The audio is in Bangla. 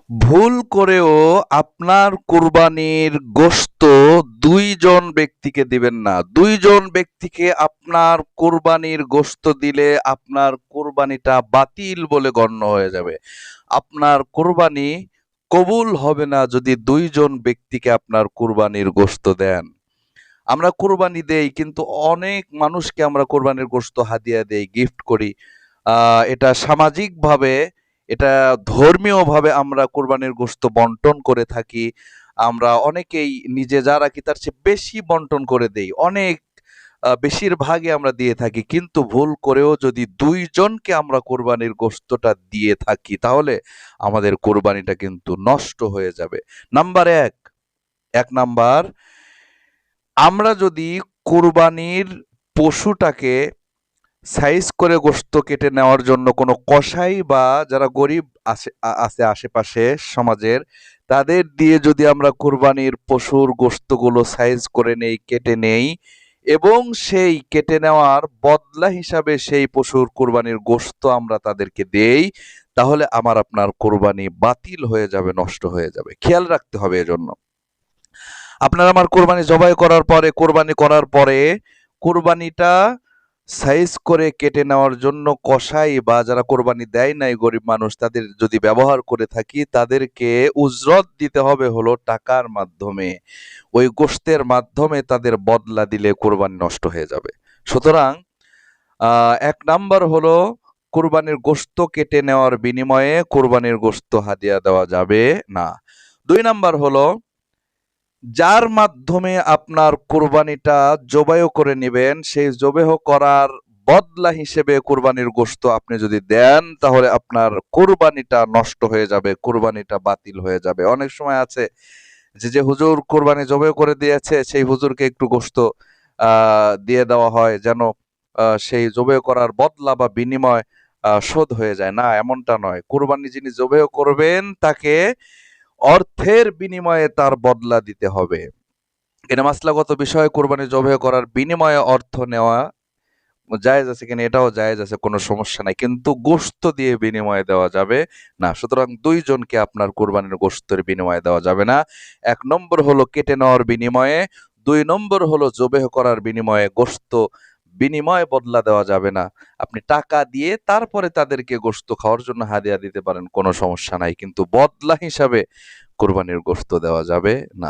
ভুল করেও আপনার কুরবানির গোশত ২ জন ব্যক্তিকে দিবেন না। ২ জন ব্যক্তিকে আপনার কুরবানির গোশত দিলে আপনার কুরবানিটা বাতিল বলে গণ্য হয়ে যাবে। আপনার কুরবানি কবুল হবে না যদি ২ জন ব্যক্তিকে আপনার কুরবানির গোশত দেন। আমরা কোরবানি দেই কিন্তু অনেক মানুষকে আমরা কোরবানির গোশত হাদিয়া দেই, গিফট করি। এটা সামাজিকভাবে, এটা ধর্মীয়ভাবে আমরা কোরবানির গোশত বন্টন করে থাকি। আমরা অনেকেই নিজে যা রাখি তার চেয়ে বেশি বন্টন করে দেই। অনেক বেশিরভাগই আমরা দিয়ে থাকি। কিন্তু ভুল করেও যদি ২ জনকে আমরা কোরবানির গোশতটা দিয়ে থাকি তাহলে আমাদের কোরবানিটা কিন্তু নষ্ট হয়ে যাবে। নাম্বার ১ নাম্বার, আমরা যদি কোরবানির পশুটাকে সাইজ করে গোশত কেটে নেওয়ার জন্য কোনো কসাই বা যারা গরিব আছে আশেপাশে সমাজের, তাদের দিয়ে যদি আমরা কোরবানির পশুর গোশতগুলো সাইজ করে নেই, কেটে নেই এবং সেই কেটে নেওয়ার বদলা হিসাবে সেই পশুর কোরবানির গোশত আমরা তাদেরকে দেই, তাহলে আপনার কোরবানি বাতিল হয়ে যাবে, নষ্ট হয়ে যাবে। খেয়াল রাখতে হবে এজন্য। আপনার আমার কোরবানি জবাই করার পরে, কোরবানি করার পরে কোরবানিটা সাইজ করে কেটে নেওয়ার জন্য কসাই বা যারা কোরবানি দেয় নাই গরিব মানুষ তাদের যদি ব্যবহার করে থাকি, তাদেরকে উজরত দিতে হবে হলো টাকার মাধ্যমে। ওই গোশতের মাধ্যমে তাদের বদলা দিলে কোরবানি নষ্ট হয়ে যাবে। সুতরাং ১ নাম্বার হলো কোরবানির গোশত কেটে নেওয়ার বিনিময়ে কোরবানির গোশত হাদিয়া দেওয়া যাবে না। ২ নাম্বার হলো যার মাধ্যমে আপনার কোরবানিটা জবাই করে নিবেন, সেই জবেহ করার বদলা হিসেবে কোরবানির গোশত আপনি যদি দেন তাহলে আপনার কোরবানিটা নষ্ট হয়ে যাবে, কোরবানিটা বাতিল হয়ে যাবে। অনেক সময় আছে যে হুজুর কোরবানি জবাই করে দিয়েছে সেই হুজুরকে একটু গোশত দিয়ে দেওয়া হয় যেন সেই জবাই করার বদলা বা বিনিময় শোধ হয়ে যায়। না, এমনটা নয়। কোরবানি যিনি জবাই করবেন তাকে অর্থের বিনিময়ে তার বদলা দিতে হবে। এটা মাসলাগত বিষয়। কোরবানি জবাই করার বিনিময়ে অর্থ নেওয়া জায়েজ আছে কিনা এটাও জায়েজ আছে, কোনো সমস্যা নাই। কিন্তু গোশত দিয়ে বিনিময়ে দেওয়া যাবে না। সুতরাং ২ জনকে আপনার কোরবানির গোশতের বিনিময়ে দেওয়া যাবে না। ১ নম্বর হলো কেটে নেওয়ার বিনিময়ে, ২ নম্বর হলো জবেহ করার বিনিময়ে গোশত বিনিময়ে বদলা দেওয়া যাবে না। আপনি টাকা দিয়ে তারপরে তাদেরকে গোশত খাওয়ার জন্য হাদিয়া দিতে পারেন, কোনো সমস্যা নাই। কিন্তু বদলা হিসাবে কোরবানির গোশত দেওয়া যাবে না।